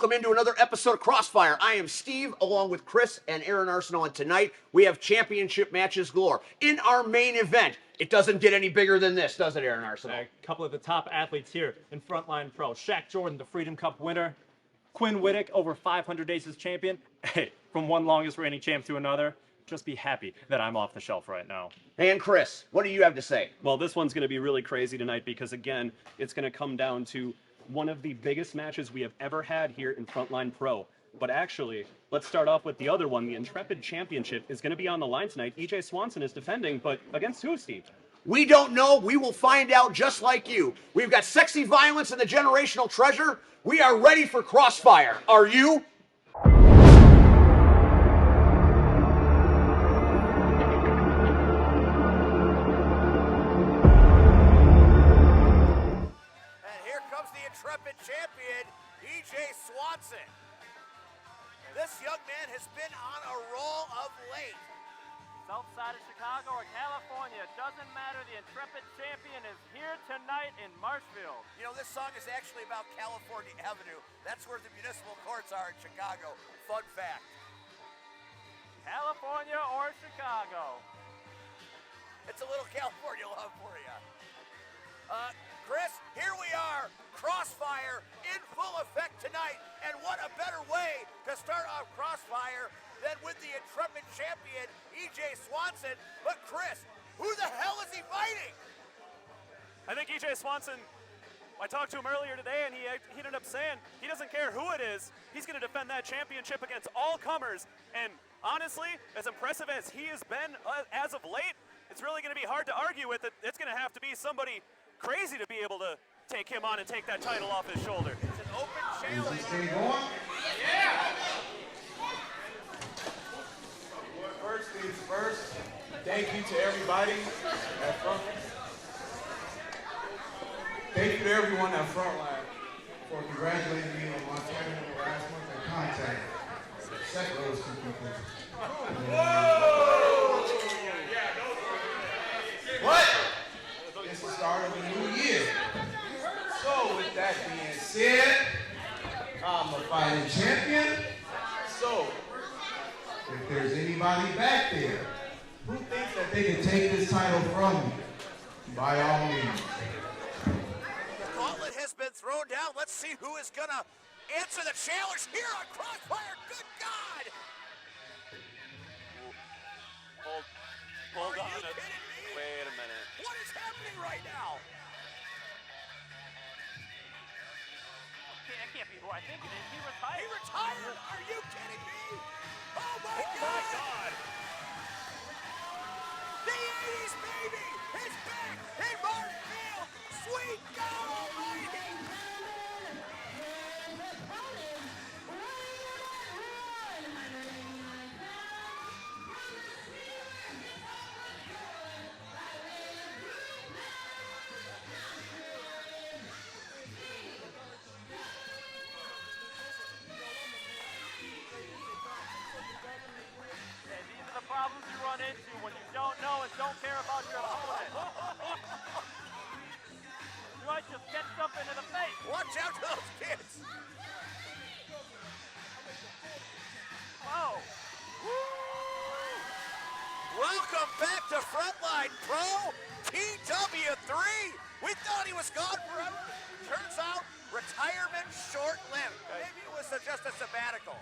welcome into another episode of Crossfire. I am Steve, along with Chris and Aaron Arsenal, and tonight we have championship matches galore. In our main event, it doesn't get any bigger than this, does it, Aaron Arsenal? A couple of the top athletes here in Frontline Pro. Shaq Jordan, the Freedom Cup winner. Quinn Whittick, over 500 days as champion. Hey, from one longest reigning champ to another. Just be happy that I'm off the shelf right now. And Chris, what do you have to say? Well, this one's going to be really crazy tonight because, again, it's going to come down to one of the biggest matches we have ever had here in Frontline Pro. But actually, let's start off with the other one. The Intrepid Championship is going to be on the line tonight. EJ Swanson is defending, but against who, Steve? We don't know. We will find out just like you. We've got Sexy Violence and the Generational Treasure. We are ready for Crossfire. Are you? Intrepid champion, EJ Swanson. This young man has been on a roll of late. South side of Chicago or California, it doesn't matter. The Intrepid champion is here tonight in Marshfield. You know, this song is actually about California Avenue. That's where the municipal courts are in Chicago. Fun fact. California or Chicago. It's a little California love for you. Chris, here we are, Crossfire in full effect tonight, and what a better way to start off Crossfire than with the Intrepid champion, EJ Swanson. But Chris, who the hell is he fighting? I think EJ Swanson, I talked to him earlier today, and he ended up saying he doesn't care who it is. He's going to defend that championship against all comers, and honestly, as impressive as he has been as of late, it's really going to be hard to argue with it. It's going to have to be somebody crazy to be able to take him on and take that title off his shoulder. It's an open challenge. Yeah! First things first, thank you to everybody at Frontline. Thank you to everyone at Frontline for congratulating me on my tournament last month and contact. Second those two people. Whoa! What? It's the start of a new year. So with that being said, I'm a fighting champion. So if there's anybody back there who thinks that they can take this title from me, by all means. The gauntlet has been thrown down. Let's see who is gonna answer the challenge here on Crossfire. Good God! Hold Are on. you kidding me? Wait a minute. What is happening right now? That can't be who I think it is. He retired. He retired? Are you kidding me? Oh my Oh God! my God! The 80s baby is back in Marshfield! Sweet God Almighty! Problems you run into when you don't know and don't care about your opponent. You might just get something in the face. Watch out for those kids! Whoa. Welcome back to Frontline Pro, TW3. We thought he was gone forever. Turns out, retirement short-lived. Maybe it was just a sabbatical.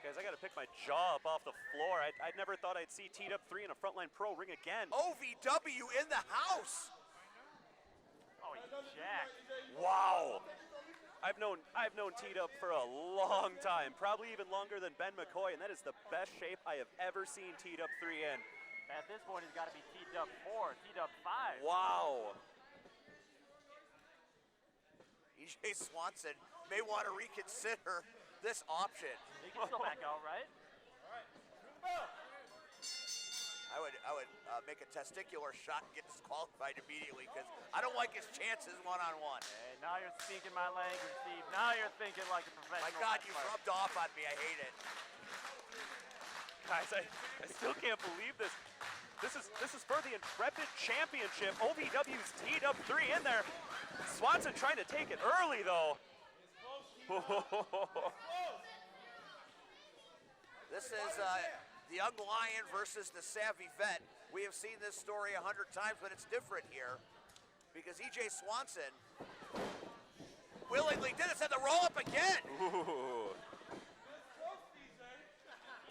Guys, I got to pick my jaw up off the floor. I never thought I'd see TW3 in a Frontline Pro ring again. OVW in the house. Oh, he's jacked. Wow. I've known T-Dub for a long time, probably even longer than Ben McCoy, and that is the best shape I have ever seen T-Dub3 in. At this point, he's got to be T-Dub4, T-Dub5. Wow. EJ Swanson may want to reconsider this option. He can still back out, right? I would make a testicular shot and get disqualified immediately because I don't like his chances one-on-one. Hey, now you're speaking my language, Steve. Now you're thinking like a professional. My God, you've wrestler. rubbed off on me. I hate it. Guys, I still can't believe this. This is for the Intrepid Championship. OVW's T-Dub3 in there. Swanson trying to take it early, though. This is the young lion versus the savvy vet. We have seen this story 100 times, but it's different here because E.J. Swanson willingly did it. Said the roll up again. Ooh.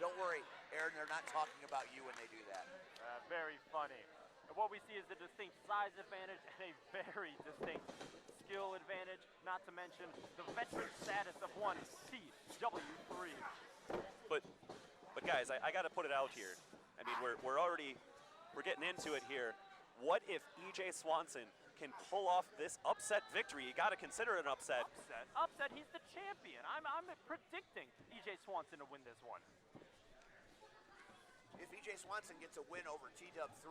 Don't worry, Aaron, they're not talking about you when they do that. Very funny. And what we see is a distinct size advantage and a very distinct skill advantage, not to mention the veteran status of one TW3. But guys, I got to put it out here. I mean, we're getting into it here. What if E.J. Swanson can pull off this upset victory? You got to consider it an upset. Upset, he's the champion. I'm predicting E.J. Swanson to win this one. If E.J. Swanson gets a win over TW3,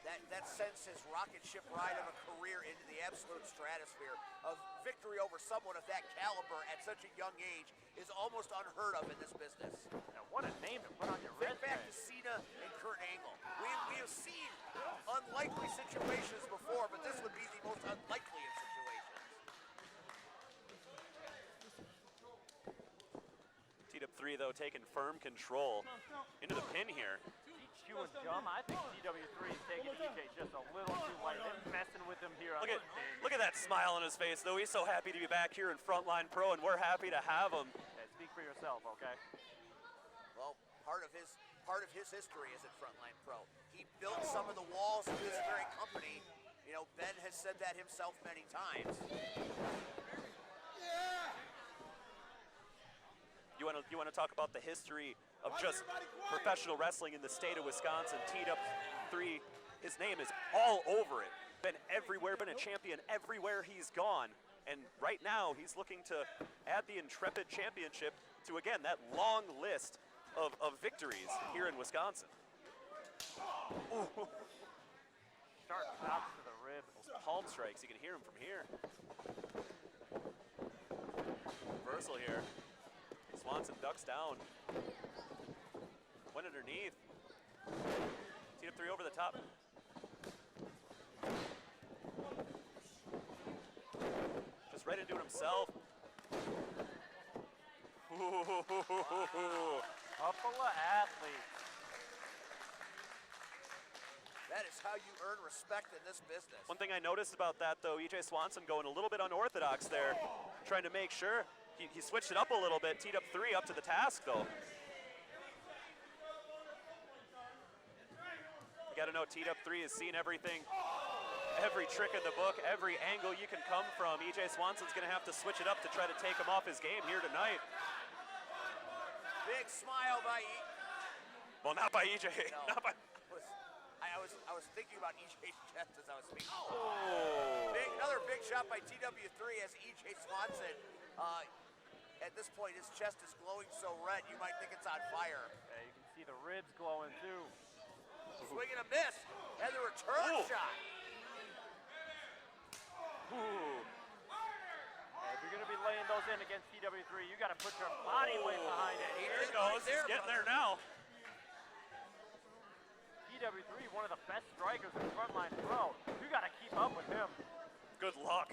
that sends his rocket ship ride of a career into the absolute stratosphere. Of victory over someone of that caliber at such a young age is almost unheard of in this business. Now, what a name to put on your Think resume. back to Cena and Kurt Angle. We have seen unlikely situations before, but this would be the most unlikely of situations. TW3, though, taking firm control into the pin here. Chewing gum. I think TW3 is taking EJ just a little too light. They're messing with him here. Look at that smile on his face, though. He's so happy to be back here in Frontline Pro, and we're happy to have him. Yeah, speak for yourself, okay? Well, part of his history is at Frontline Pro. He built some of the walls of this very company. You know, Ben has said that himself many times. You want to talk about the history of just professional wrestling in the state of Wisconsin? TW3, his name is all over it. Been everywhere, been a champion everywhere he's gone. And right now, he's looking to add the Intrepid Championship to, again, that long list of victories here in Wisconsin. Ooh. Sharp chops to the rib. Those palm strikes, you can hear him from here. Reversal here. Swanson ducks down. Went underneath. TW3 over the top. Just right into it himself. Couple of athletes. That is how you earn respect in this business. One thing I noticed about that, though, E.J. Swanson going a little bit unorthodox there, trying to make sure. He switched it up a little bit. TW3 up to the task, though. You got to know TW3 has seen everything, every trick in the book, every angle you can come from. E.J. Swanson's going to have to switch it up to try to take him off his game here tonight. Big smile by Well, not by E.J. No. Not by. I was thinking about E.J.'s chest as I was speaking. Oh. Another big shot by TW3 as E.J. Swanson. At this point, his chest is glowing so red, you might think it's on fire. Yeah, you can see the ribs glowing too. Swing and a miss, and the return shot. Ooh. If you're going to be laying those in against TW3, you got to put your body weight behind it. Here it goes. He's getting there now. TW3, one of the best strikers in Frontline Pro. You got to keep up with him. Good luck.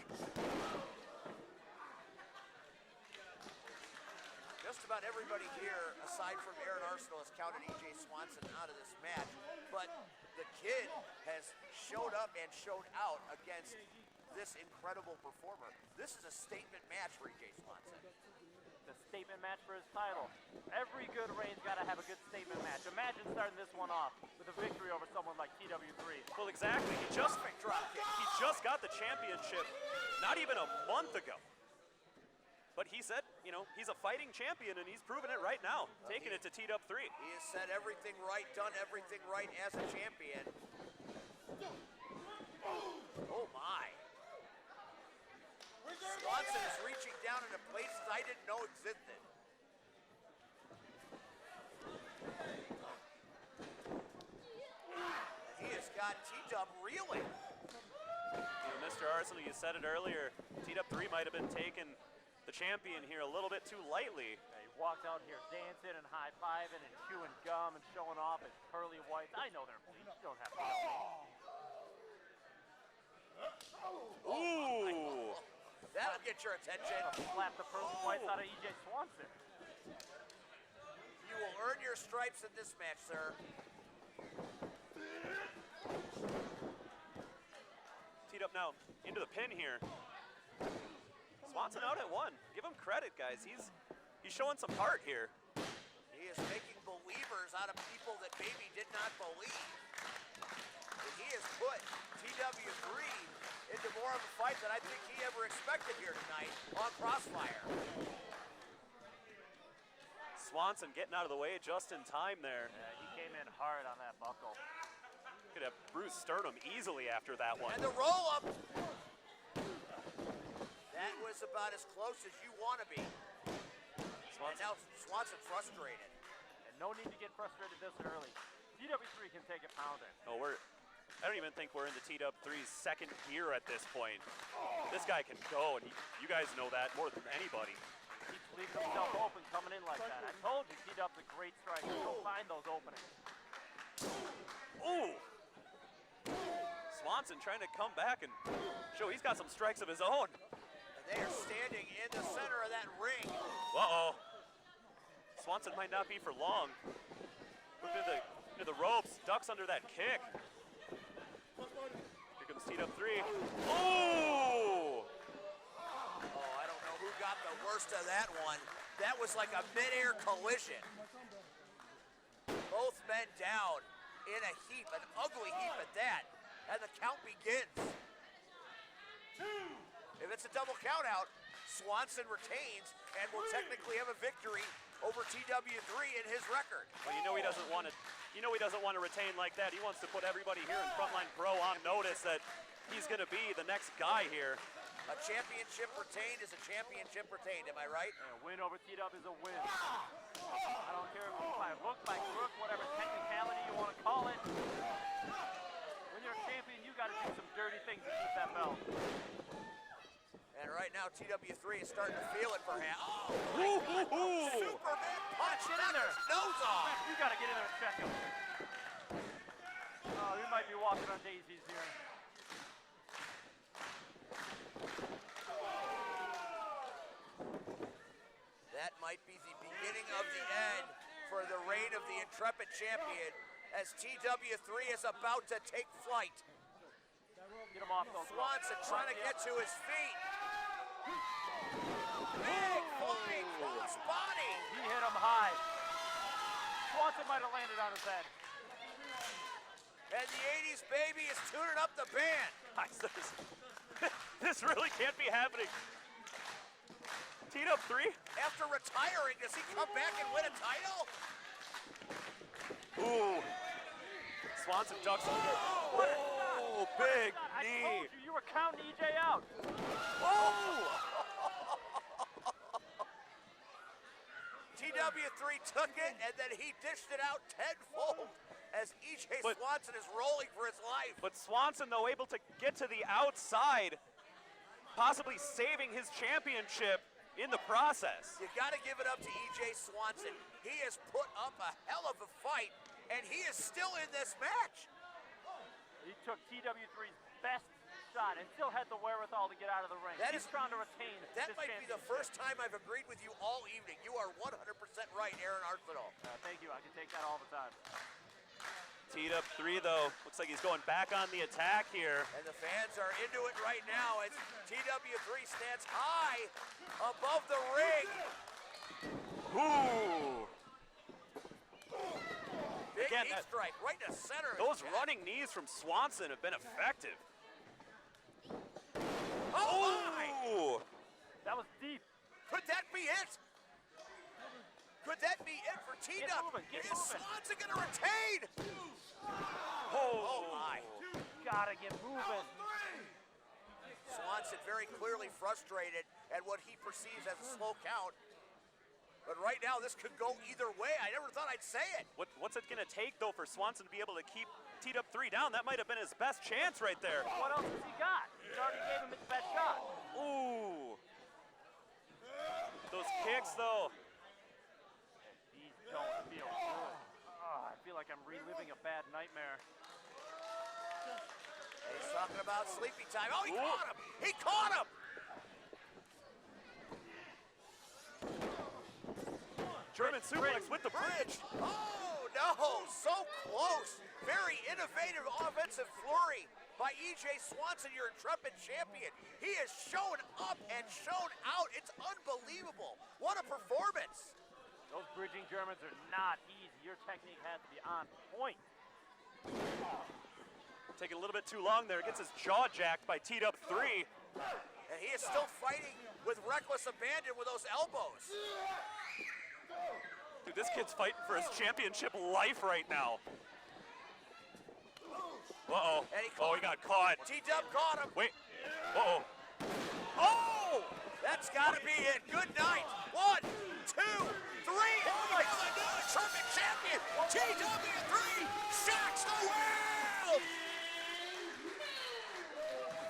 Just about everybody here, aside from Aaron Arsenal, has counted E.J. Swanson out of this match. But the kid has showed up and showed out against this incredible performer. This is a statement match for E.J. Swanson. The statement match for his title. Every good reign's got to have a good statement match. Imagine starting this one off with a victory over someone like TW3. Well, exactly. He just got the championship not even a month ago. But he said, you know, he's a fighting champion, and he's proven it right now, taking it to TW3. He has said everything right, done everything right as a champion. Oh, my. Swanson is reaching down into places I didn't know existed. And he has got T-Dub reeling. You know, Mr. Arsenal, you said it earlier, TW3 might have been taking the champion here a little bit too lightly. Yeah, he walked out here dancing and high-fiving and chewing gum and showing off his pearly whites. I know they're bleached. You don't have to tell me. Ooh! That'll get your attention. Slap the person twice out of EJ Swanson. You will earn your stripes in this match, sir. Teed up now into the pin here. Swanson out at 1. Give him credit, guys. He's showing some heart here. He is making believers out of people that maybe did not believe. And he has put TW3 into more of a fight than I think he ever expected here tonight on Crossfire. Swanson getting out of the way just in time there. Yeah, he came in hard on that buckle. Could have bruised sternum easily after that one. And the roll-up. That was about as close as you want to be. And now Swanson frustrated. And no need to get frustrated this early. TW3 can take it pounding. Oh, I don't even think we're in the TW3's second gear at this point. This guy can go, and you guys know that more than anybody. Keeps leaving himself open coming in like that. I told you, T-Dub's a great striker. He'll find those openings. Ooh! Swanson trying to come back and show he's got some strikes of his own. And they are standing in the center of that ring. Uh-oh. Swanson might not be for long. Look into the ropes, ducks under that kick. Here comes TW3. Oh! Oh, I don't know who got the worst of that one. That was like a mid-air collision. Both men down in a heap, an ugly heap at that. And the count begins. If it's a double count out, Swanson retains and will technically have a victory over TW3 in his record. Well, you know he doesn't want to retain like that. He wants to put everybody here in Frontline Pro on notice that he's going to be the next guy here. A championship retained is a championship retained, am I right? And a win over T-Dub is a win. I don't care if it's by hook, by crook, whatever technicality you want to call it. When you're a champion, you got to do some dirty things to keep that belt. And right now, TW3 is starting to feel it for him. Oh, Superman punch! Get in there. His nose off. You got to get in there and check him. Oh, we might be walking on daisies here. That might be the beginning of the end for the reign of the intrepid champion as TW3 is about to take flight. Get him off those Swanson trying to get to his feet. Big flying cross body. He hit him high. Swanson might have landed on his head. And the 80s baby is tuning up the band. This really can't be happening. T-Dub3? After retiring, does he come back and win a title? Ooh. Swanson ducks under. Oh, big knee. I told you were counting EJ out. Oh! TW3 took it, and then he dished it out tenfold as EJ Swanson is rolling for his life. But Swanson, though, able to get to the outside, possibly saving his championship in the process. You got to give it up to EJ Swanson. He has put up a hell of a fight, and he is still in this match. He took TW3's best shot and still had the wherewithal to get out of the ring. He's trying to retain That this might be the championship. first time I've agreed with you all evening. You are 100% right, Aaron Arsenal. Thank you. I can take that all the time. T-Dub3, though, looks like he's going back on the attack here. And the fans are into it right now as TW3 stands high above the ring. Ooh! Big Again, knee strike right in the center of those his chest. running knees from Swanson have been effective. Oh my! Ooh! That was deep. Could that be it? Could that be it for T-Dub? moving, get Is moving. Swanson going to retain? Oh my. Gotta get moving. Swanson very clearly frustrated at what he perceives as a slow count. But right now, this could go either way. I never thought I'd say it. What's it going to take, though, for Swanson to be able to keep T-Dub3 down? That might have been his best chance right there. What else has he got? He already gave him his best shot. Ooh! Those kicks, though. These don't feel good. Oh, I feel like I'm reliving a bad nightmare. He's talking about sleepy time. Oh, he caught him! He caught him! German suplex with the bridge. Oh no, so close. Very innovative offensive flurry by EJ Swanson, your intrepid champion. He has shown up and shown out. It's unbelievable. What a performance. Those bridging Germans are not easy. Your technique has to be on point. Taking a little bit too long there. Gets his jaw jacked by T-Dub 3. And he is still fighting with reckless abandon with those elbows. Dude, this kid's fighting for his championship life right now. Uh-oh. Oh, he got caught. T-Dub caught him. Wait. Uh-oh. Oh! That's got to be it. Good night. 1, 2, 3. Oh my God, the new intrepid champion, TW3, shocks the world!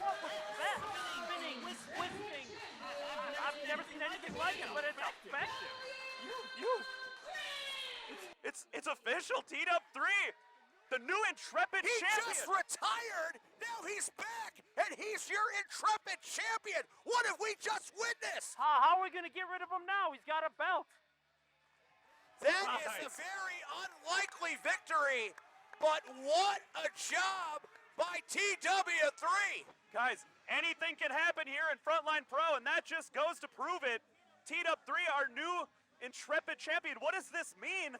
What was that? Spinning, twisting. I've never seen anything like it, but it's effective. It's official. T-Dub 3, the new intrepid He champion. just retired. Now he's back, and he's your intrepid champion. What have we just witnessed? How are we going to get rid of him now? He's got a belt. That is a very unlikely victory, but what a job by TW3. Guys, anything can happen here in Frontline Pro, and that just goes to prove it. T-Dub 3, our new intrepid champion. What does this mean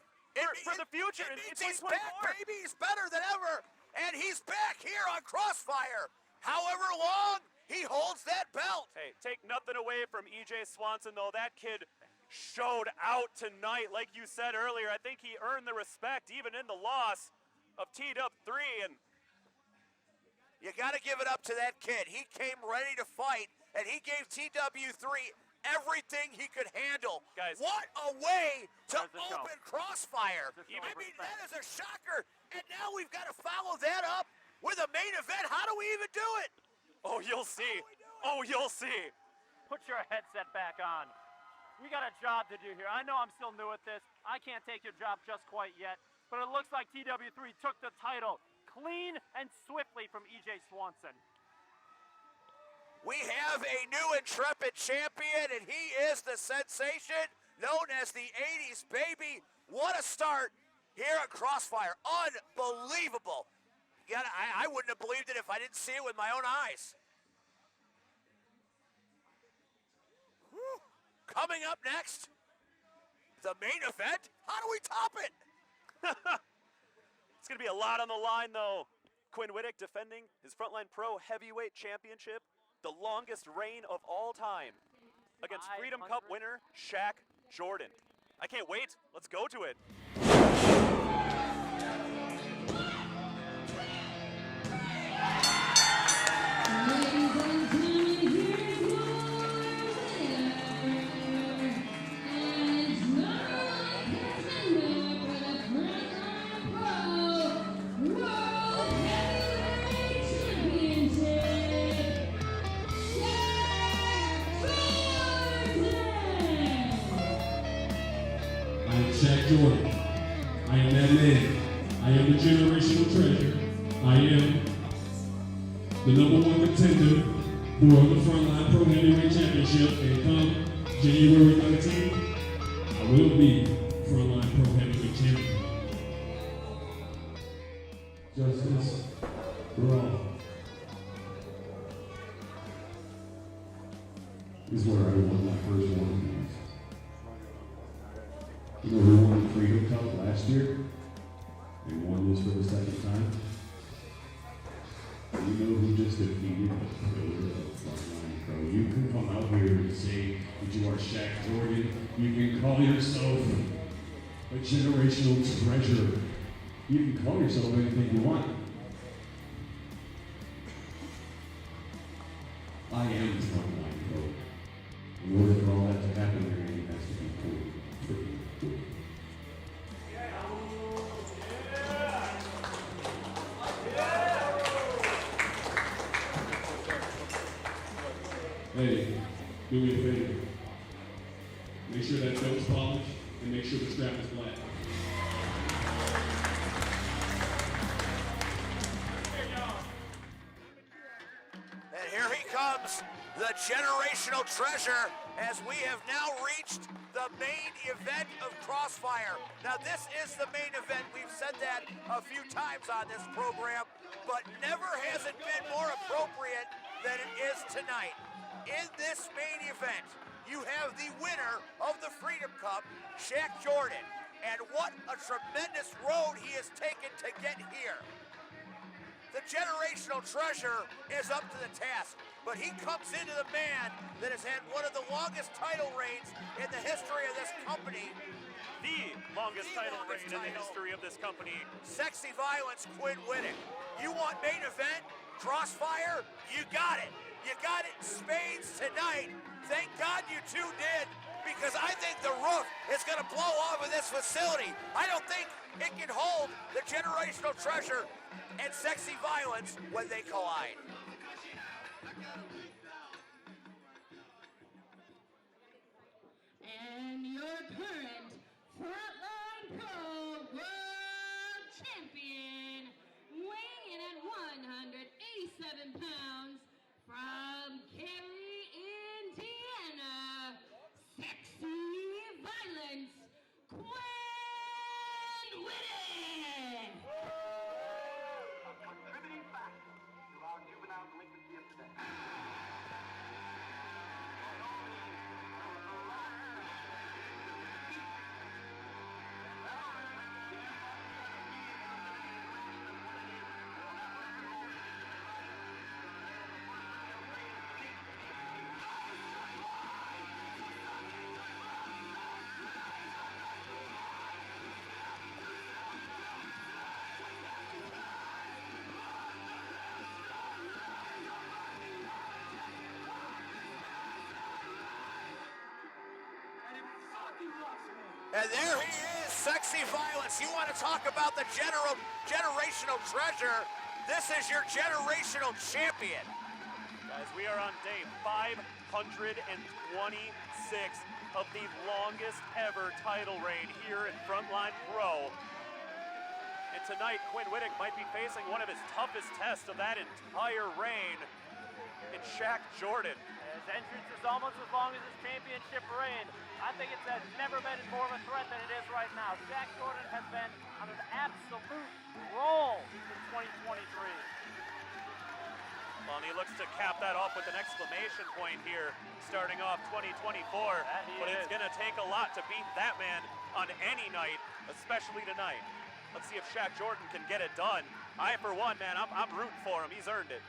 for the future in It means 2024? he's back, baby. He's better than ever, and he's back here on Crossfire. However long he holds that belt. Hey, take nothing away from EJ Swanson, though. That kid showed out tonight, like you said earlier. I think he earned the respect, even in the loss of T-Dub 3. And you got to give it up to that kid. He came ready to fight, and he gave TW3 everything he could handle. Guys, what a way to There's the show. open Crossfire. I mean, that is a shocker. And now we've got to follow that up with a main event. How do we even do it? oh, you'll see. Oh, you'll see. Put your headset back on. We got a job to do here. I know I'm still new at this. I can't take your job just quite yet, but it looks like TW3 took the title clean and swiftly from EJ Swanson. We have a new intrepid champion, and he is the sensation known as the 80s baby. What a start here at Crossfire. Unbelievable. I wouldn't have believed it if I didn't see it with my own eyes. Whew. Coming up next, the main event. How do we top it? It's going to be a lot on the line, though. Quinn Whittick defending his Frontline Pro Heavyweight Championship, the longest reign of all time, against Freedom Cup winner Shaq Jordan. I can't wait. Let's go to it. Shaq Jordan. I am that man. I am the generational treasure. I am the #1 contender for the Frontline Pro Heavyweight Championship. And come January 13th, I will be Frontline Pro Heavyweight Champion. Justice for all is where I won my first one. You know who won the Freedom Cup last year? They won this for the second time. And you know who just defeated the pillar of Frontline Pro? You can come out here and say that you are Shaq Jordan. You can call yourself a generational treasure. You can call yourself anything you want. I am Frontline Pro. In order for all that to happen, everything has to be cool. Hey, do me a favor. Make sure that belt's polished and make sure the strap is black. And here he comes, the generational treasure, as we have now reached the main event of Crossfire. Now this is the main event. We've said that a few times on this program, but never has it been more appropriate than it is tonight. In this main event, you have the winner of the Freedom Cup, Shaq Jordan. And what a tremendous road he has taken to get here. The generational treasure is up to the task, but he comes into the man that has had one of the longest title reigns in the history of this company. The longest title reign in the history of this company. Sexy Violence, Quinn Whittick. You want main event? Crossfire? You got it. You got it in spades tonight. Thank God you two did, because I think the roof is going to blow off of this facility. I don't think it can hold the generational treasure and Sexy Violence when they collide. And your current Frontline Pro World Champion, weighing in at 187 pounds, from Cary, Indiana, Sexy Violence, Quinn Whittick. Contributing factor to our juvenile delinquency of today. And there he is, Sexy Violence. You want to talk about the generational treasure? This is your generational champion. Guys, we are on day 526 of the longest ever title reign here in Frontline Pro. And tonight, Quinn Whittick might be facing one of his toughest tests of that entire reign in Shaq Jordan. His entrance is almost as long as his championship reign. I think it's never been more of a threat than it is right now. Shaq Jordan has been on an absolute roll in 2023. Well, and he looks to cap that off with an exclamation point here, starting off 2024. But it's going to take a lot to beat that man on any night, especially tonight. Let's see if Shaq Jordan can get it done. I, for one, man, I'm rooting for him. He's earned it.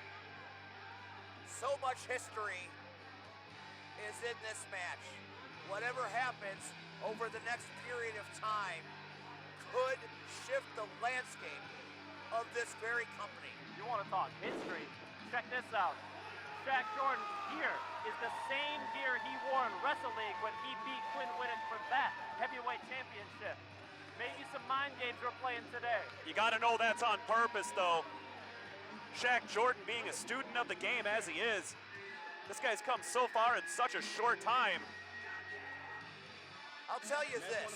So much history is in this match. Whatever happens over the next period of time could shift the landscape of this very company. You want to talk history? Check this out. Shaq Jordan's gear is the same gear he wore in Wrestle League when he beat Quinn Whittick for that heavyweight championship. Maybe some mind games we're playing today. You got to know that's on purpose, though. Shaq Jordan being a student of the game as he is, this guy's come so far in such a short time. I'll tell you this,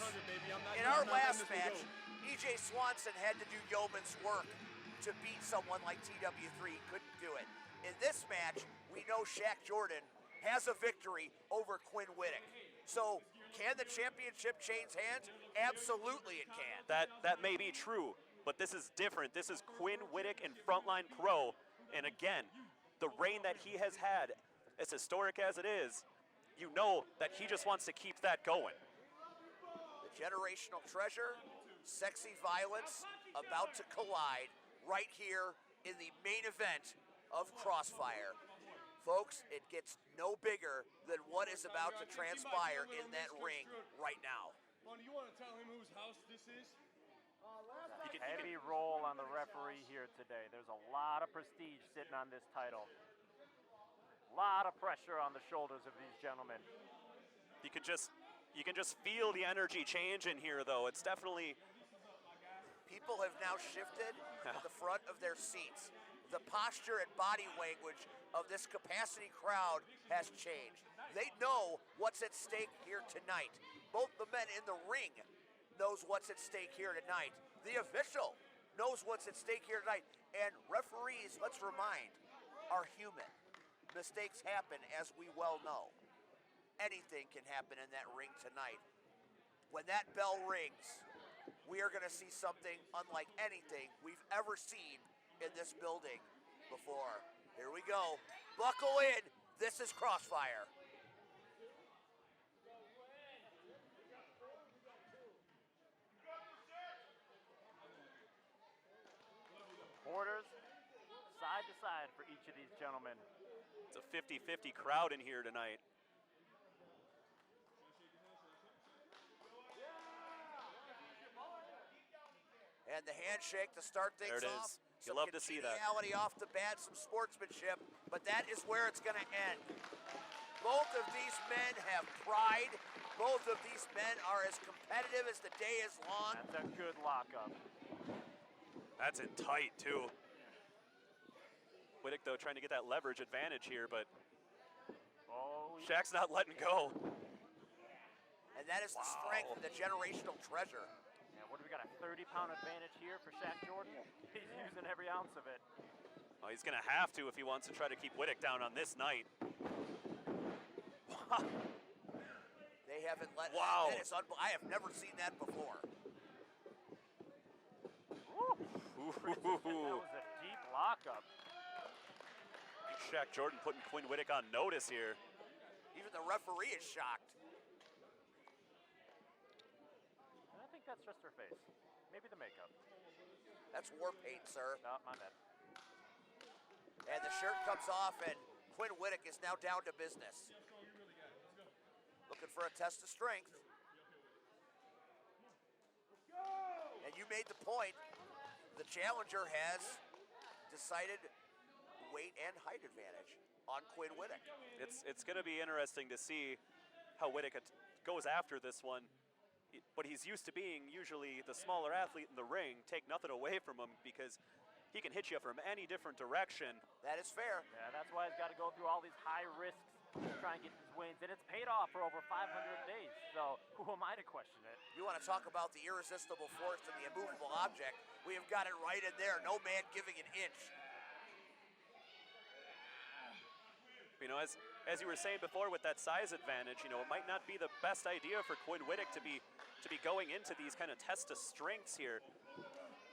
in our last match, EJ Swanson had to do yeoman's work to beat someone like TW3. He couldn't do it. In this match, we know Shaq Jordan has a victory over Quinn Whittick. So can the championship change hands? Absolutely it can. That may be true, but this is different. This is Quinn Whittick in Frontline Pro. And again, the reign that he has had, as historic as it is, you know that he just wants to keep that going. The generational treasure, Sexy Violence, about to collide right here in the main event of Crossfire. Folks, it gets no bigger than what is about to transpire in that ring right now. You want to tell him whose house this is? Heavy roll on the referee here today. There's a lot of prestige sitting on this title. A lot of pressure on the shoulders of these gentlemen. You can just feel the energy change in here, though. It's definitely... People have now shifted at the front of their seats. The posture and body language of this capacity crowd has changed. They know what's at stake here tonight. Both the men in the ring knows what's at stake here tonight. The official knows what's at stake here tonight. And referees, let's remind, are human. Mistakes happen, as we well know. anything can happen in that ring tonight. When that bell rings, we are going to see something unlike anything we've ever seen in this building before. Here we go. Buckle in. This is Crossfire. Orders side to side for each of these gentlemen. It's a 50-50 crowd in here tonight. And the handshake to start things There it off. is. You love to see that. Some congeniality off the bat, some sportsmanship, but that is where it's going to end. Both of these men have pride. Both of these men are as competitive as the day is long. That's a good lockup. That's in tight, too. Whittick, though, trying to get that leverage advantage here, but Shaq's not letting go. And that is the strength of the generational treasure. And what do we got, a 30-pound advantage here for Shaq Jordan? He's using every ounce of it. Well, he's going to have to if he wants to try to keep Whittick down on this night. They haven't let. Wow. That is I have never seen that before. That was a deep lockup. I think Shaq Jordan putting Quinn Whittick on notice here. Even the referee is shocked. I think that's just her face. Maybe the makeup. That's war paint, sir. No, my bad. And the shirt comes off, and Quinn Whittick is now down to business. Looking for a test of strength. And you made the point. The challenger has decided weight and height advantage on Quinn Whittick. It's going to be interesting to see how Whittick goes after this one. But he's used to being usually the smaller athlete in the ring. Take nothing away from him because he can hit you from any different direction. That is fair. Yeah, that's why he's got to go through all these high risks to try and get these wins. And it's paid off for over 500 days. So who am I to question it? You want to talk about the irresistible force and the immovable object. We have got it right in there. No man giving an inch. You know, as you were saying before with that size advantage, you know, it might not be the best idea for Quinn Whittick to be going into these kind of test of strengths here.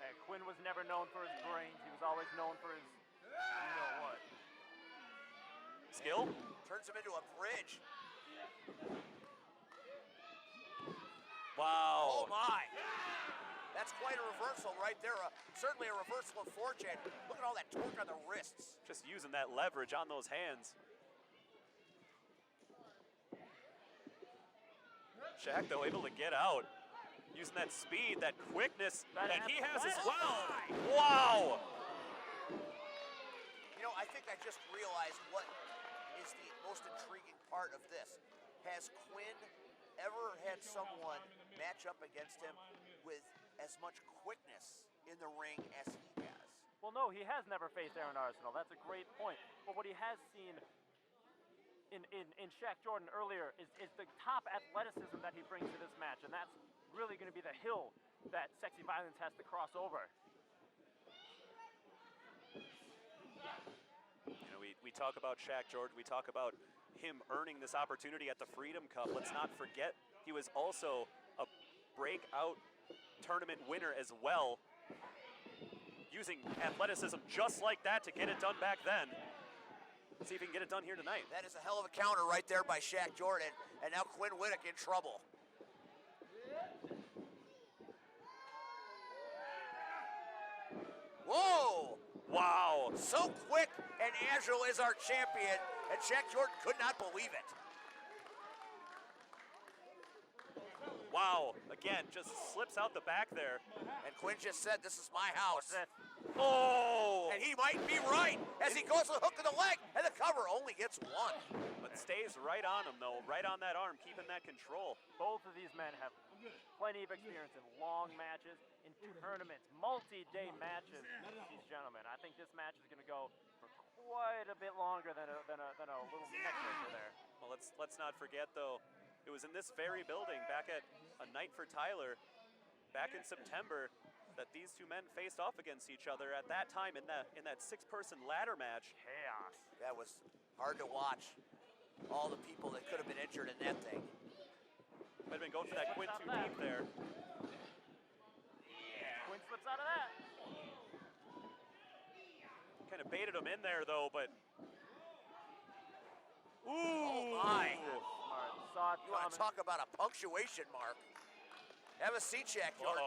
Hey, Quinn was never known for his brains. He was always known for his, you know what. Skill? Turns him into a bridge. Wow. Oh my. That's quite a reversal right there. Certainly a reversal of fortune. Look at all that torque on the wrists. Just using that leverage on those hands. Shaq, though, able to get out. Using that speed, that quickness that he has as well. Wow. You know, I think I just realized what is the most intriguing part of this. Has Quinn ever had someone match up against him with as much quickness in the ring as he has? Well, no, he has never faced Aaron Arsenal. That's a great point. But what he has seen in Shaq Jordan earlier is the top athleticism that he brings to this match, and that's really going to be the hill that Sexy Violence has to cross over. You know, we talk about Shaq Jordan, we talk about him earning this opportunity at the Freedom Cup. Let's not forget he was also a breakout tournament winner as well, using athleticism just like that to get it done back then. Let's see if he can get it done here tonight. That is a hell of a counter right there by Shaq Jordan, and now Quinn Whittick in trouble. Whoa! Wow! So quick and agile is our champion, and Shaq Jordan could not believe it. Wow, again, just slips out the back there. And Quinn just said, "This is my house." Oh! And he might be right as he goes to the hook of the leg, and the cover only gets one. But stays right on him, though, right on that arm, keeping that control. Both of these men have plenty of experience in long matches, in tournaments, multi-day matches. These gentlemen, I think this match is going to go for quite a bit longer than a little neck breaker there. Well, let's not forget, though, it was in this very building back at A Night for Tyler back in September that these two men faced off against each other at that time in that six-person ladder match. Chaos. That was hard to watch. all the people that could have been injured in that thing. Might have been going for that Quinn too deep there. Quinn slips out of that. Kind of baited him in there though, but. Ooh! Oh my! Smart. Saw it You want coming. to talk about a punctuation mark? Have a seat check, Jordan.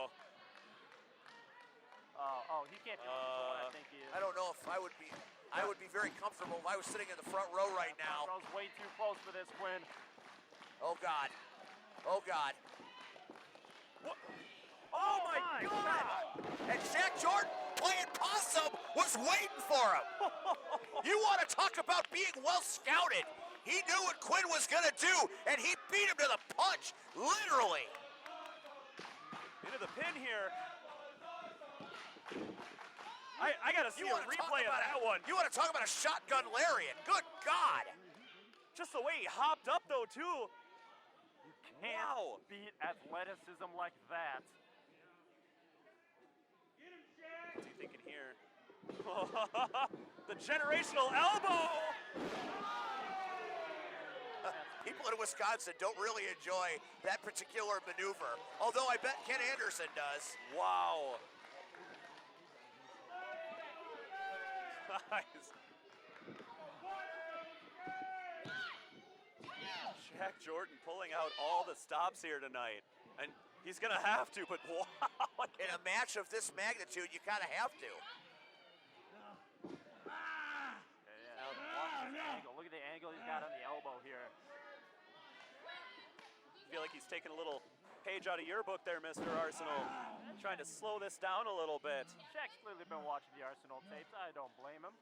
Uh-oh. Oh, he can't do it. I think he is. I don't know if I would be very comfortable if I was sitting in the front row right now. Front row's way too close for this, Quinn. Oh God. Oh God. What? Oh my God! And Shaq Jordan playing possum was waiting for him. You want to talk about being well scouted? He knew what Quinn was gonna do, and he beat him to the punch, literally. Into the pin here. I gotta see a replay of that one. You want to talk about a shotgun lariat? Good God! Just the way he hopped up though too. Can't beat athleticism like that. What's he thinking here? The generational elbow! People in Wisconsin don't really enjoy that particular maneuver, although I bet Ken Anderson does. Wow. Guys. Shaq Jordan pulling out all the stops here tonight. And he's going to have to, but wow. In a match of this magnitude, you kind of have to. Watch his angle. Look at the angle he's got on the elbow here. I feel like he's taking a little page out of your book there, Mr. Arsenal. Trying to slow this down a little bit. Shaq's clearly been watching the Arsenal tapes. I don't blame him.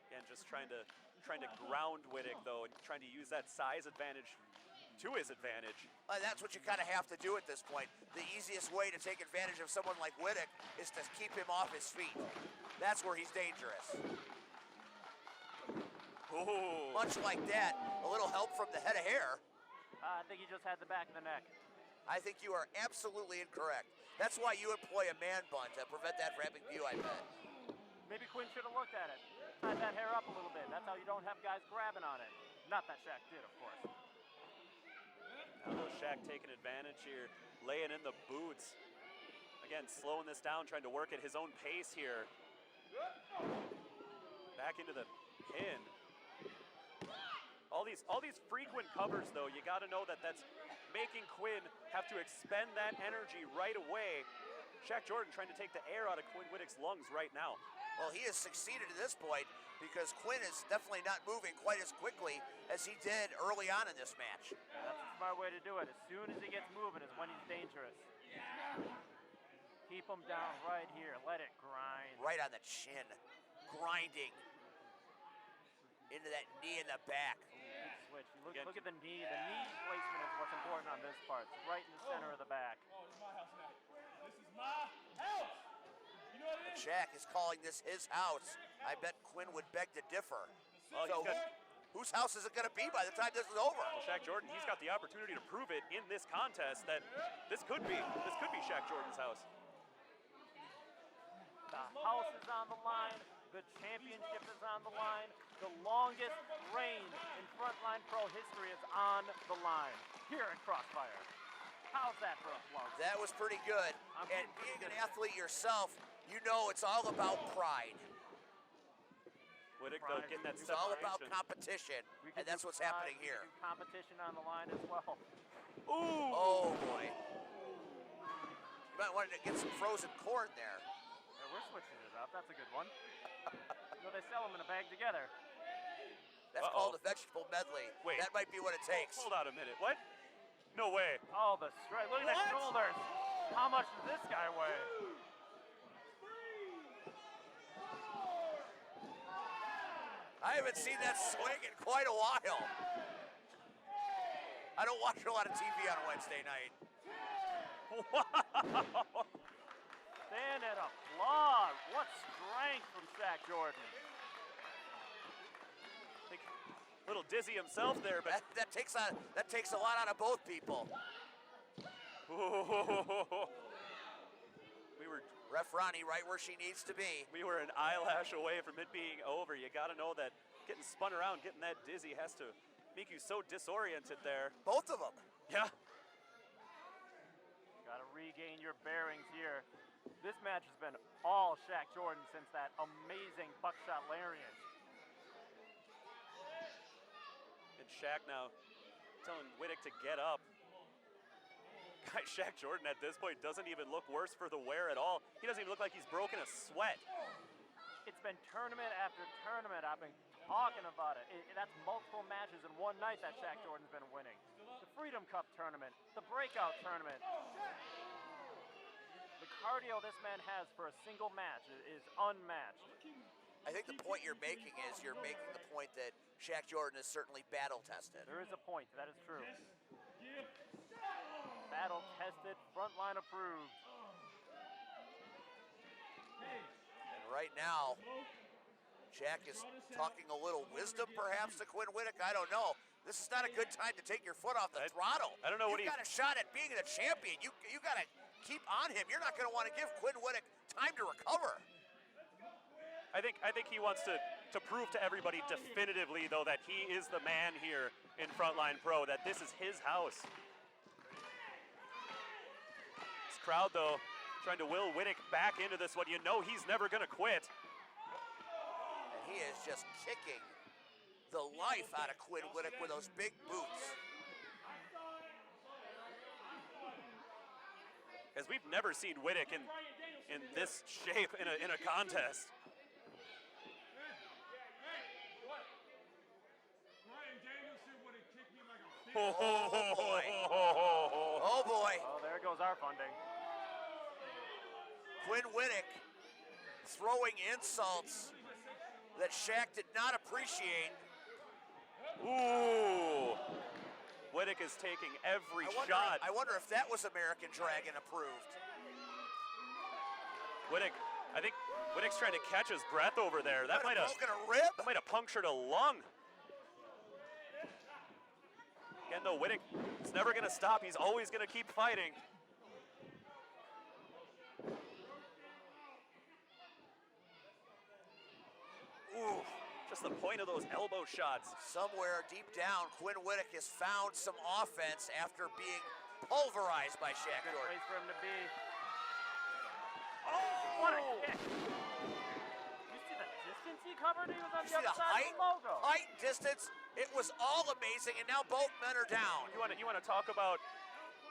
Again, just trying to ground Wittick though, and trying to use that size advantage to his advantage. That's what you kind of have to do at this point. The easiest way to take advantage of someone like Wittick is to keep him off his feet. That's where he's dangerous. Ooh. Much like that, a little help from the head of hair. I think he just had the back of the neck. I think you are absolutely incorrect. That's why you employ a man bun to prevent that from happening to you, I bet. Maybe Quinn should have looked at it. Tied that hair up a little bit. That's how you don't have guys grabbing on it. Not that Shaq did, of course. Now Shaq taking advantage here, laying in the boots. Again, slowing this down, trying to work at his own pace here. Back into the pin. All these frequent covers, though, you got to know that that's making Quinn have to expend that energy right away. Shaq Jordan trying to take the air out of Quinn Wittick's lungs right now. Well, he has succeeded at this point because Quinn is definitely not moving quite as quickly as he did early on in this match. Yeah, that's a smart way to do it. As soon as he gets moving is when he's dangerous. Keep him down right here. Let it grind. Right on the chin. Grinding. Into that knee in the back. Good switch. Look at the knee. The knee placement is what's important on this part. It's right in the center of the back. Oh, it's my house now. This is my house. You know what it is? Shaq is calling this his house. I bet Quinn would beg to differ. Well, So, whose house is it going to be by the time this is over? Well, Shaq Jordan, he's got the opportunity to prove it in this contest that this could be Shaq Jordan's house. The house is on the line. The championship is on the line. The longest reign in Frontline Pro history is on the line here in Crossfire. How's that for a plug? That was pretty good. And being an athlete yourself, you know it's all about pride. Wittick, though, getting that It's all about separation. competition, We can and that's do what's pride, happening we can here. do competition on the line as well. Ooh! Oh, boy. You might want to get some frozen corn there. Yeah, we're switching it up. That's a good one. You know, they sell them in a bag together. That's called a vegetable medley. Wait. That might be what it takes. Hold on a minute. What? No way. Oh, the strike. Look at the shoulders. How much does this guy weigh? I haven't seen that swing in quite a while. I don't watch a lot of TV on a Wednesday night. Wow! Stand and applaud. What strength from Shaq Jordan. I think a little dizzy himself there, but That takes a lot out of both people. we were Ref Ronnie right where she needs to be. We were an eyelash away from it being over. You got to know that getting spun around, getting that dizzy has to make you so disoriented there. Both of them. Yeah. Got to regain your bearings here. This match has been all Shaq Jordan since that amazing buckshot lariat. And Shaq now telling Whittick to get up. Guy, Shaq Jordan at this point doesn't even look worse for the wear at all. He doesn't even look like he's broken a sweat. It's been tournament after tournament. I've been talking about it. That's multiple matches in one night that Shaq Jordan's been winning. The Freedom Cup tournament, the Breakout tournament. The cardio this man has for a single match is unmatched. I think the point you're making is you're making the point that Shaq Jordan is certainly battle tested. There is a point, that is true. Battle tested, Frontline approved. And right now, Shaq is talking a little wisdom perhaps to Quinn Whittick. I don't know. This is not a good time to take your foot off the throttle. I don't know what You've got a shot at being the champion. You got to keep on him. You're not going to want to give Quinn Whittick time to recover. I think he wants to prove to everybody definitively, though, that he is the man here in Frontline Pro, that this is his house. This crowd, though, trying to will Whittick back into this one. You know he's never going to quit. And he is just kicking the life out of Quinn Whittick with those big boots. Because we've never seen Whittick in this shape in a contest. Oh boy. Oh boy. Oh, there goes our funding. Quinn Whittick throwing insults that Shaq did not appreciate. Ooh. Whittick is taking every shot. I wonder if that was American Dragon approved. Whittick, I think Whittick's trying to catch his breath over there. That might have broken a rib. That might have punctured a lung. Again, though, Whittick is never going to stop. He's always going to keep fighting. Ooh, just the point of those elbow shots. Somewhere deep down, Quinn Whittick has found some offense after being pulverized by Shaq Good Jordan. place for him to be. Oh! What a kick! You see the distance he covered? He was on You the see other the side of the logo. height, distance. It was all amazing, and now both men are down. You want to talk about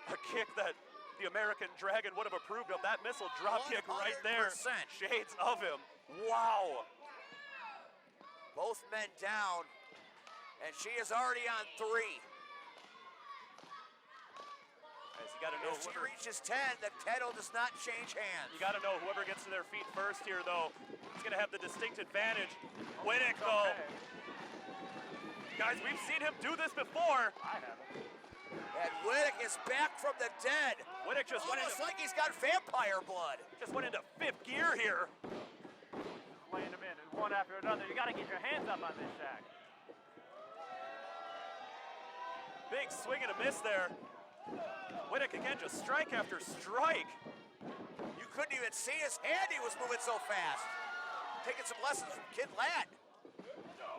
a kick that the American Dragon would have approved of? That missile drop kick right there. 100%. Shades of him. Wow. Both men down, and she is already on 3. Guys, you got to know If she reaches 10, the title does not change hands. You got to know whoever gets to their feet first here, though, is going to have the distinct advantage. Whittick, though. Guys, we've seen him do this before. I haven't. And Whittick is back from the dead. Whittick just went Almost into, like he's got vampire blood. just went into 5th gear here. Laying him in one after another. You got to get your hands up on this, Shaq. Big swing and a miss there. Whittick again, just strike after strike. You couldn't even see his hand. He was moving so fast. Taking some lessons from Kid Ladd.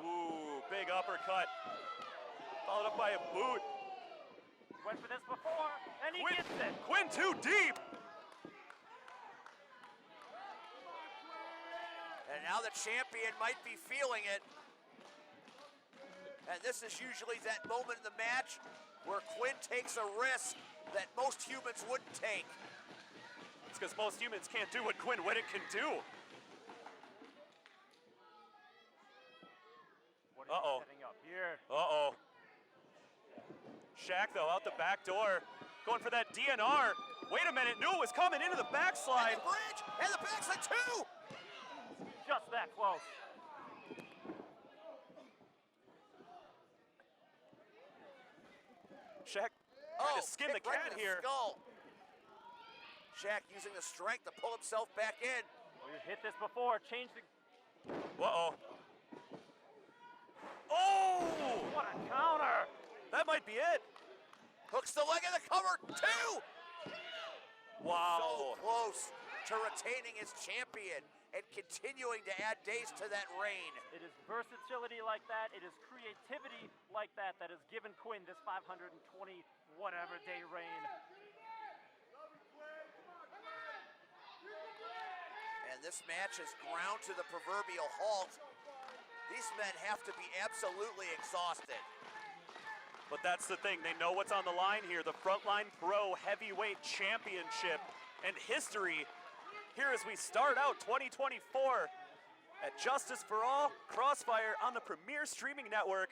Ooh, big uppercut. Followed up by a boot. Went for this before, and he gets it. Quinn too deep. And now the champion might be feeling it. And this is usually that moment in the match where Quinn takes a risk that most humans wouldn't take. It's because most humans can't do what Quinn Whittick can do. What are you setting up here? Uh-oh. Shaq, though, out the back door, going for that DNR. Wait a minute, knew it was coming into the backslide. And the bridge, and the backslide too. Just that close. Shaq trying to skin the kick right cat to the here. Skull. Shaq using the strength to pull himself back in. Well, you hit this before. Change the. Uh-oh. Oh! What a counter! That might be it. Hooks the leg of the cover, 2! Wow. So close. to retaining his champion and continuing to add days to that reign. It is versatility like that, it is creativity like that that has given Quinn this 520 whatever day reign. And this match is ground to the proverbial halt. These men have to be absolutely exhausted. But that's the thing, they know what's on the line here. The Frontline Pro Heavyweight Championship and history here as we start out 2024 at Justice for All, Crossfire on the premier streaming network.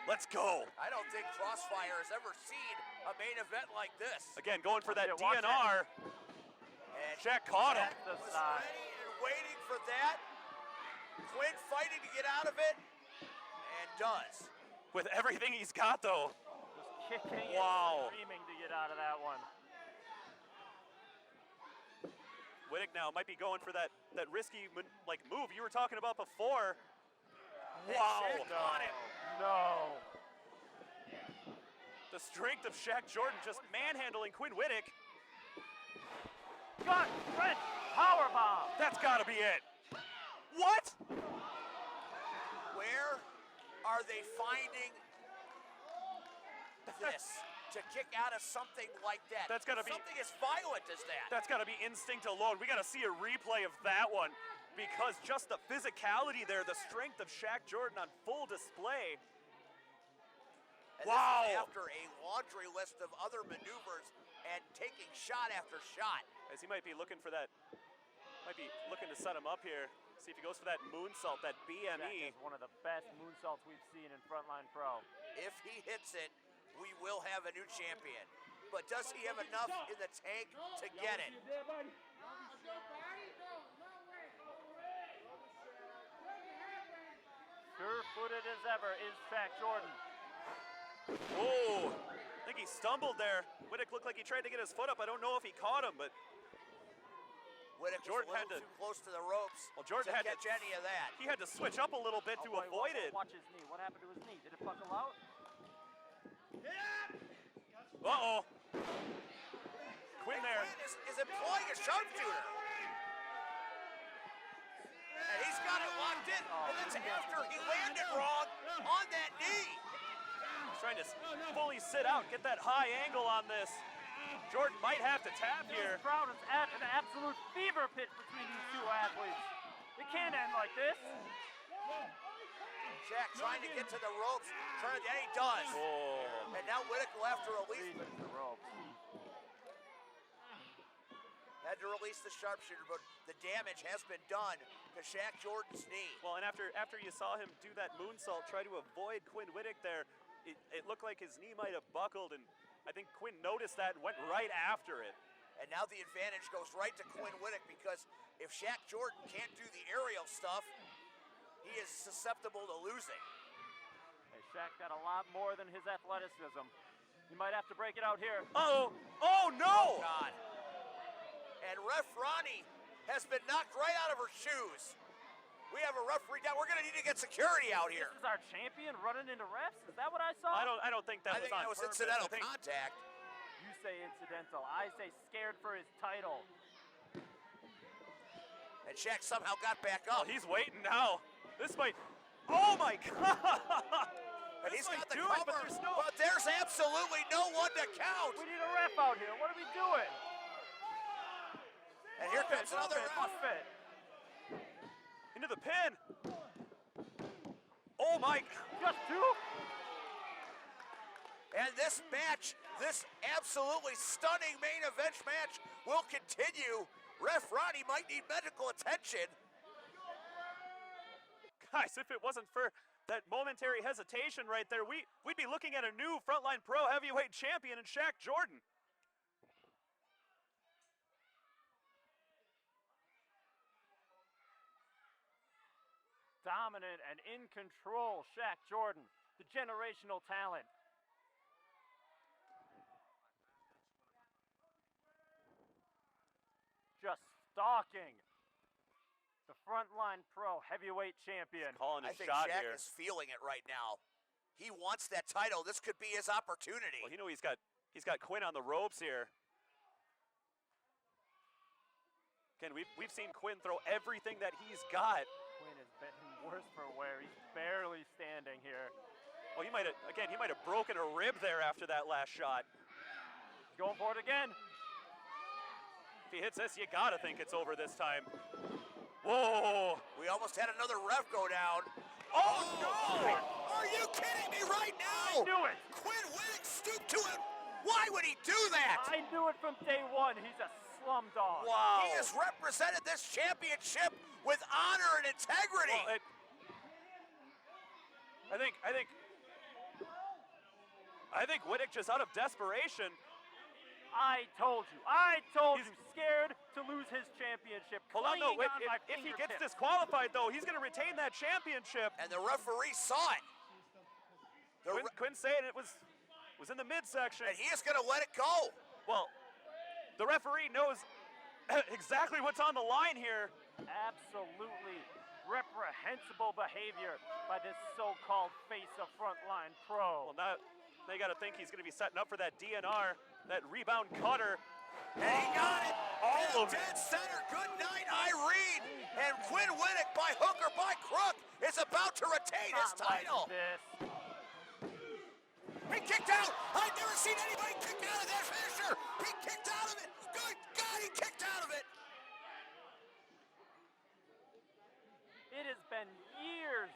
Let's go. I don't think Crossfire has ever seen a main event like this. Again, going for that Watch it, DNR. And Shaq caught him. That's the was side. ready and waiting for that. Quinn fighting to get out of it, and does. With everything he's got, though. Just kicking Wow. and screaming to get out of that one. Wittek now might be going for that risky move you were talking about before. Wow. On it. No. The strength of Shaq Jordan just manhandling Quinn Wittek. Gut wrench powerbomb. That's got to be it. What? Where are they finding this to kick out of something like that? That's gotta be- something as violent as that. That's got to be instinct alone. We got to see a replay of that one because just the physicality there, the strength of Shaq Jordan on full display. And Wow. This is after a laundry list of other maneuvers and taking shot after shot. As he might be looking for that, might be looking to set him up here. See if he goes for that moonsault, that That BME. is one of the best moonsaults we've seen in Frontline Pro. If he hits it, we will have a new champion. But does he have enough in the tank to get it? Sure-footed as ever is Shaq Jordan. Oh, I think he stumbled there. Wittek looked like he tried to get his foot up. I don't know if he caught him, but Wittek Jordan was a had little to- too close to the ropes Well, Jordan to had to- catch any of that. he had to switch up a little bit to Oh, boy, avoid it. Watch his knee. What happened to his knee? Did it buckle out? Uh-oh. Quinn there. Quinn is employing a sharpshooter. And he's got it locked in. And that's after he landed wrong on that knee. He's trying to fully sit out, get that high angle on this. Jordan might have to tap here. This crowd is at an absolute fever pitch between these two athletes. It can't end like this. Shaq trying to get to the ropes, and he does. Oh. And now Wittek will have to release Reaches the ropes. had to release the sharpshooter, but the damage has been done to Shaq Jordan's knee. Well, and after you saw him do that moonsault, try to avoid Quinn Wittek there, it looked like his knee might have buckled, and I think Quinn noticed that and went right after it. And now the advantage goes right to Quinn Wittek, because if Shaq Jordan can't do the aerial stuff, he is susceptible to losing. Hey, Shaq got a lot more than his athleticism. You might have to break it out here. Uh-oh. Oh, no! God. And Ref Ronnie has been knocked right out of her shoes. We have a referee down. We're going to need to get security out here. This is our champion running into refs? Is that what I saw? I don't think that I was think on that was purpose. incidental I think- contact. You say incidental. I say scared for his title. And Shaq somehow got back Oh, up. he's waiting now. This might. Oh my God! And This he's might got the do cover, it, but there's no. but there's absolutely no one to count. We need a ref out here. What are we doing? And here comes another Muff ref. it. Into the pin. Oh my. Just two? And this match, this absolutely stunning main event match, will continue. Ref Ronnie might need medical attention. Guys, if it wasn't for that momentary hesitation right there, we'd be looking at a new Frontline Pro Heavyweight Champion in Shaq Jordan. Dominant and in control, Shaq Jordan, the generational talent. Just stalking the Frontline Pro Heavyweight Champion. Calling I his think shot Shaq here. is feeling it right now. He wants that title. This could be his opportunity. Well, you know he's got Quinn on the ropes here. Again, we've seen Quinn throw everything that he's got. Quinn is betting worse for wear. He's barely standing here. Well, he might have broken a rib there after that last shot. He's going for it again. If he hits this, you gotta think it's over this time. Whoa! We almost had another ref go down. Oh no! Are you kidding me right now? I knew it. Quinn Whittick stooped to it. Why would he do that? I knew it from day one. He's a slum dog. Wow! He has represented this championship with honor and integrity. Well, I think Whittick just out of desperation. I told you, scared to lose his championship. Hold on, no, clinging on my if he gets fingertips. disqualified though, he's gonna retain that championship. And the referee saw it. Quinn saying it was in the midsection. And he is going to let it go. Well, the referee knows exactly what's on the line here. Absolutely reprehensible behavior by this so-called face of Frontline Pro. Well, now they got to think he's going to be setting up for that DNR, that rebound cutter. And he got it. All of it. Dead center. Good night, Irene. And Quinn Whittick, by hook or by crook, is about to retain his Not like title. this. He kicked out. I've never seen anybody kick out of that finisher. He kicked out of it. Good God, he kicked out of it. It has been years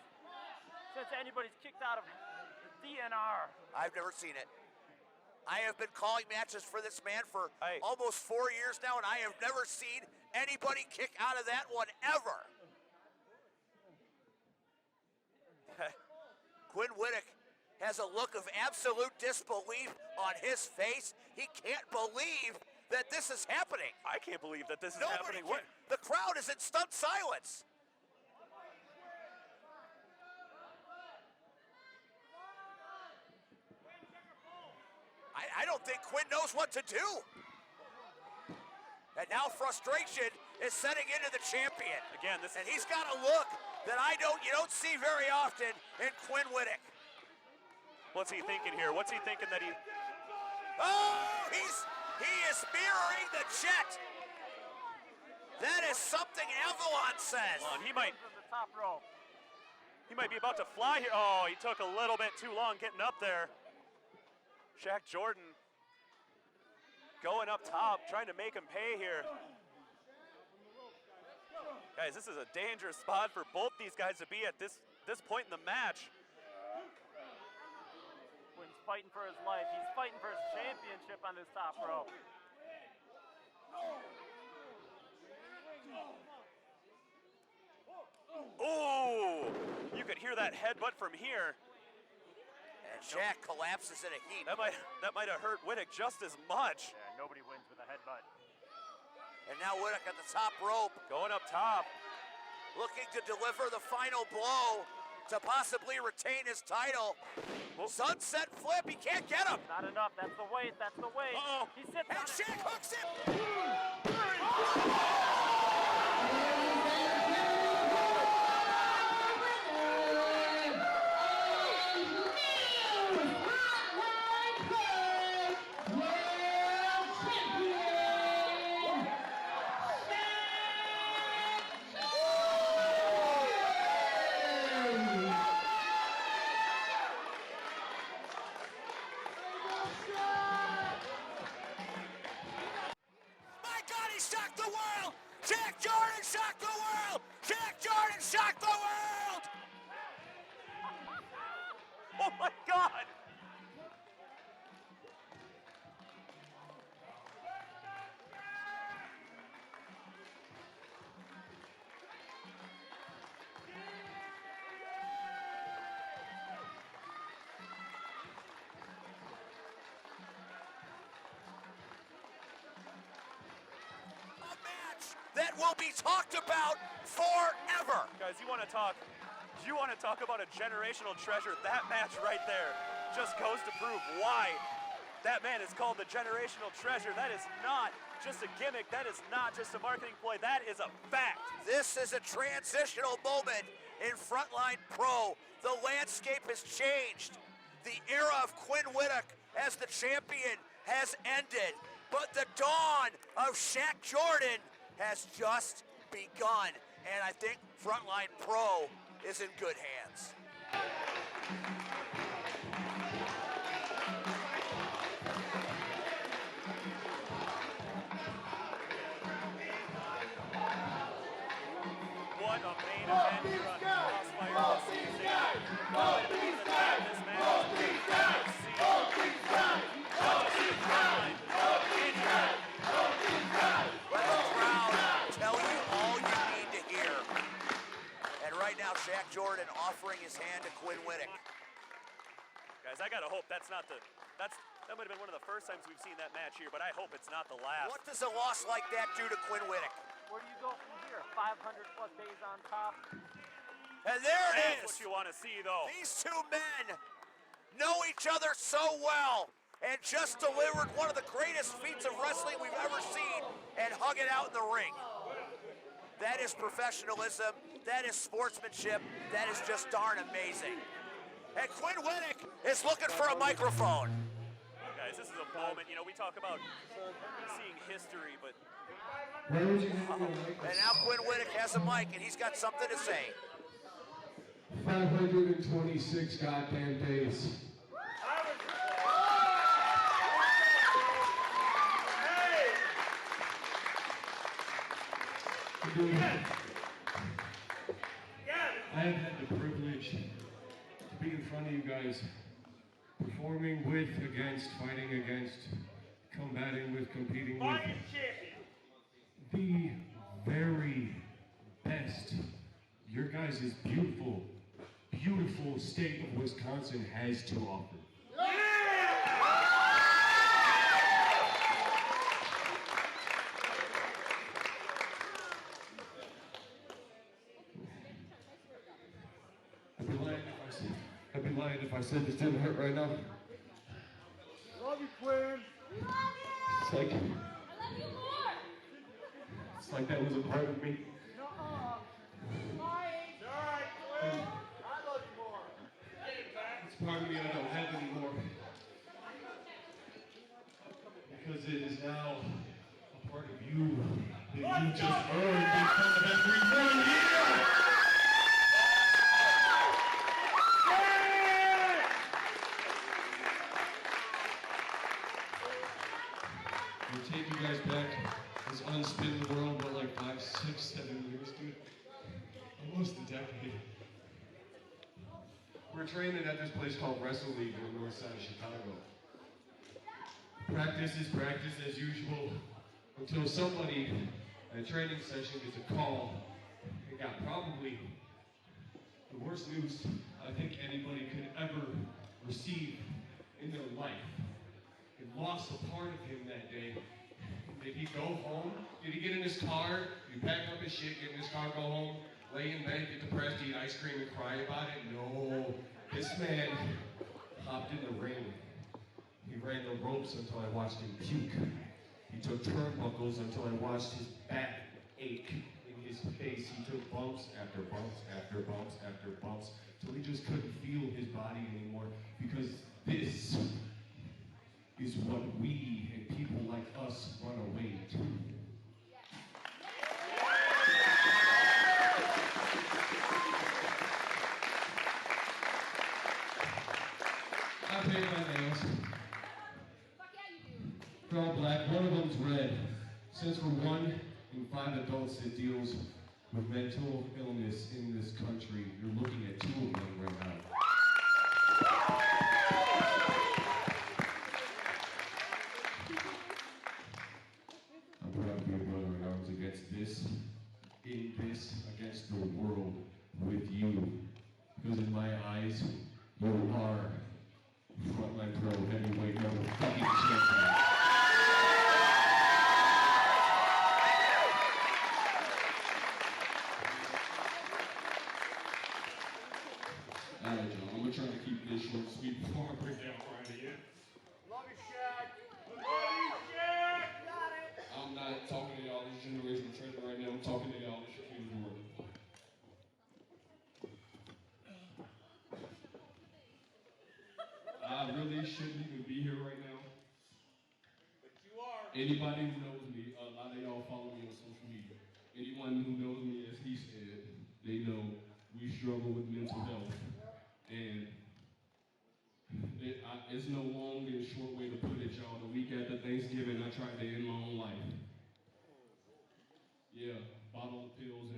since anybody's kicked out of the DNR. I've never seen it. I have been calling matches for this man for Hey. almost 4 years now, and I have never seen anybody kick out of that one ever. Quinn Whittick has a look of absolute disbelief on his face. He can't believe that this is happening. I can't believe that this is Nobody happening. can. The crowd is in stunned silence. I don't think Quinn knows what to do. And now frustration is setting into the champion. Again, And he's got a look that you don't see very often in Quinn Whittick. What's he thinking here? What's he thinking that he... Oh, he is mirroring the jet. That is something Avalon says. Hold on, he might To the top rope. be about to fly here. Oh, he took a little bit too long getting up there. Shaq Jordan going up top, trying to make him pay here. Guys, this is a dangerous spot for both these guys to be at this point in the match. Quinn's fighting for his life. He's fighting for his championship on this top rope. Oh, you could hear that headbutt from here. And Shaq collapses in a heap. That might have hurt Whittick just as much. Yeah, nobody wins with a headbutt. And now Whittick at the top rope, Going up top. looking to deliver the final blow to possibly retain his title. Sunset flip, he can't get him. Not enough. That's the weight. That's the weight. Uh-oh. He sits And on it. Shaq hooks him. My God, he shocked the world! Jack Jordan shocked the world! Jack Jordan shocked the world! Oh my God! A match that will be talked about forever. Guys, you want to talk about a generational treasure? That match right there just goes to prove why that man is called the generational treasure. That is not just a gimmick. That is not just a marketing ploy. That is a fact. This is a transitional moment in Frontline Pro. The landscape has changed. The era of Quinn Whittick as the champion has ended, but the dawn of Shaq Jordan has just begun, and I think Frontline Pro is in good hands. What a main event here on Crossfire this season. What a main event this match. Let the crowd tell you all you need to hear. And right now, Shaq Jordan offering his hand to Quinn Wittick. Guys, I gotta hope that's not the, that might have been one of the first times we've seen that match here, but I hope it's not the last. What does a loss like that do to Quinn Wittick? Where do you go from here? 500 plus days on top. And there it That's is. what you want to see, though. These two men know each other so well and just delivered one of the greatest feats of wrestling we've ever seen and hung it out in the ring. That is professionalism. That is sportsmanship. That is just darn amazing. And Quinn Wittick is looking for a microphone. Guys, this is a moment, you know, we talk about seeing history, but And now Quinn Wittick has a mic and he's got something to say. 526 goddamn days. I have had the privilege to be in front of you guys, performing with, against, fighting against, combating with, competing with the very best your guys' beautiful, beautiful state of Wisconsin has to offer. I'd be lying if I said this didn't hurt right now. Love you, Quinn. It's like, it's like that was a part of me. It's part of me I don't have anymore. Because it is now a part of you that you just earned because of every 1 year. We'll take you guys back. Let's unspin the world by like 5, 6, 7 years, dude. Almost a decade. We're training at this place called Wrestle League in the north side of Chicago. Practice is practice as usual until somebody at a training session gets a call and got probably the worst news I think anybody could ever receive in their life. He lost a part of him that day. Did he go home? Did he get in his car? Did he pack up his shit, get in his car, go home, lay in bed, get depressed, eat ice cream, and cry about it? No. This man hopped in the ring. He ran the ropes until I watched him puke. He took turnbuckles until I watched his back ache in his face. He took bumps after bumps after bumps after bumps till he just couldn't feel his body anymore, because this is what we and people like us run away to. I paint my nails. They're all black, one of them's red. Since we're 1 in 5 adults that deals with mental illness in this country, you're looking at 2 of them right now. I'm proud to be a brother in arms against this, in this, against the world, with you. Because in my eyes, you are Frontline Pro heavyweight motherfucking champion. Alright, y'all, I'm gonna try to keep this short and sweet before I break down Friday again. Love you, Shaq. Love you, Shaq. Got it. I'm not talking to y'all this generational treasure right now. I'm talking to y'all this Shaquille world. I really shouldn't even be here right now. But you are. Anybody who knows me, a lot of y'all follow me on social media. anyone who knows me, as he said, they know we struggle with mental health. And it's no long and short way to put it, y'all. The week after Thanksgiving, I tried to end my own life. Yeah, bottled pills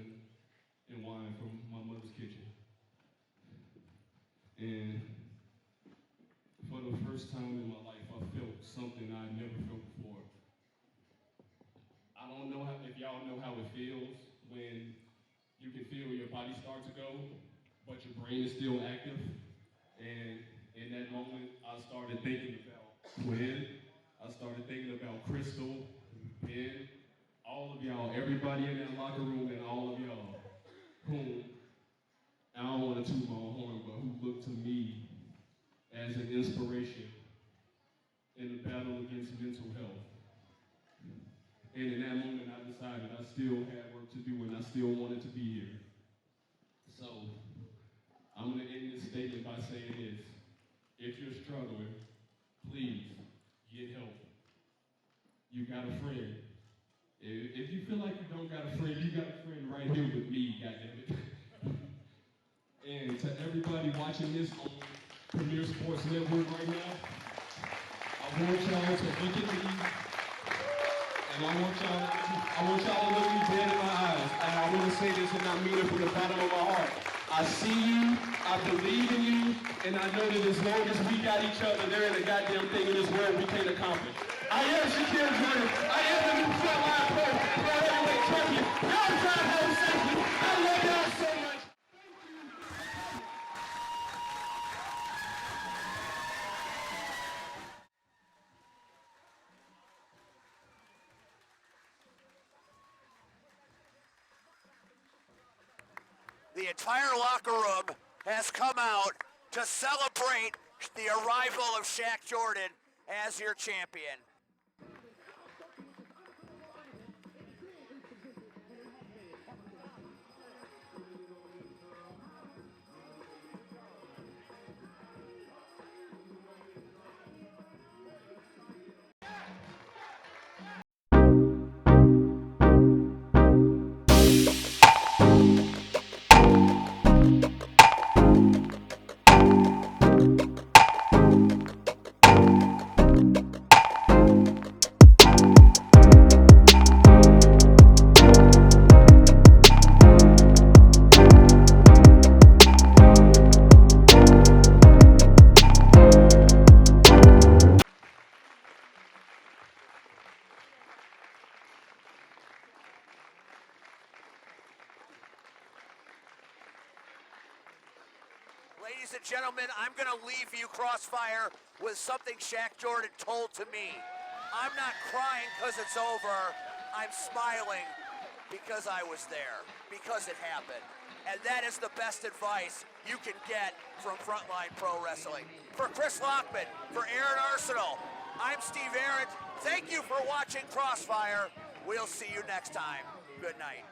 and wine from my mother's kitchen. And for the first time in my life, I felt something I never felt before. I don't know if y'all know how it feels when you can feel your body start to go, but your brain is still active. And in that moment, I started thinking about Quinn. I started thinking about Crystal, Ben, all of y'all, everybody in that locker room, and all of y'all whom, I don't want to toot my own horn, but who looked to me as an inspiration in the battle against mental health. And in that moment, I decided I still had work to do and I still wanted to be here. So I'm going to end this statement by saying this. If you're struggling, please get help. You got a friend. If you feel like you don't got a friend, you got a friend right here with me, goddammit. And to everybody watching this on Premier Sports Network right now, I want y'all to look at me, and I want y'all to look me dead in my eyes. And I want to say this and I mean it from the bottom of my heart. I see you, I believe in you, and I know that as long as we got each other, there ain't a goddamn thing in this world we can't accomplish. I am Shaquille Jordan. I am the new Frontline Pro heavyweight champion. Y'all drive home safely. I love y'all so much. The entire locker room has come out to celebrate the arrival of Shaq Jordan as your champion. Ladies and gentlemen, I'm going to leave you, Crossfire, with something Shaq Jordan told to me. I'm not crying because it's over. I'm smiling because I was there, because it happened. And that is the best advice you can get from Frontline Pro Wrestling. For Chris Lockman, for Aaron Arsenal, I'm Steve Arendt. Thank you for watching Crossfire. We'll see you next time. Good night.